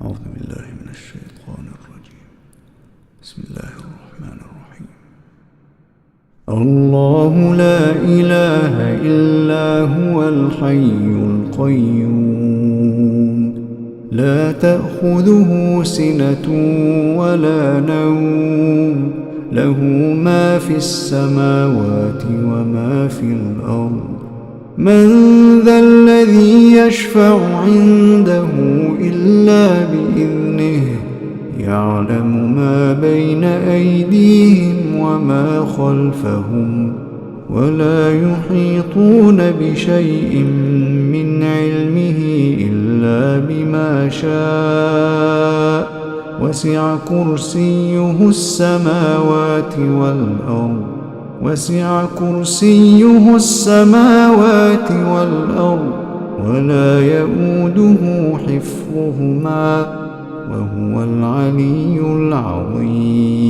أعوذ بالله من الشيطان الرجيم. بسم الله الرحمن الرحيم. الله لا إله إلا هو الحي القيوم لا تأخذه سنة ولا نوم له ما في السماوات وما في الأرض من ذا الذي يشفع عنده إلا بإذنه يعلم ما بين أيديهم وما خلفهم ولا يحيطون بشيء من علمه إلا بما شاء وسع كرسيه السماوات والأرض ولا يؤوده حفظهما وهو العلي العظيم.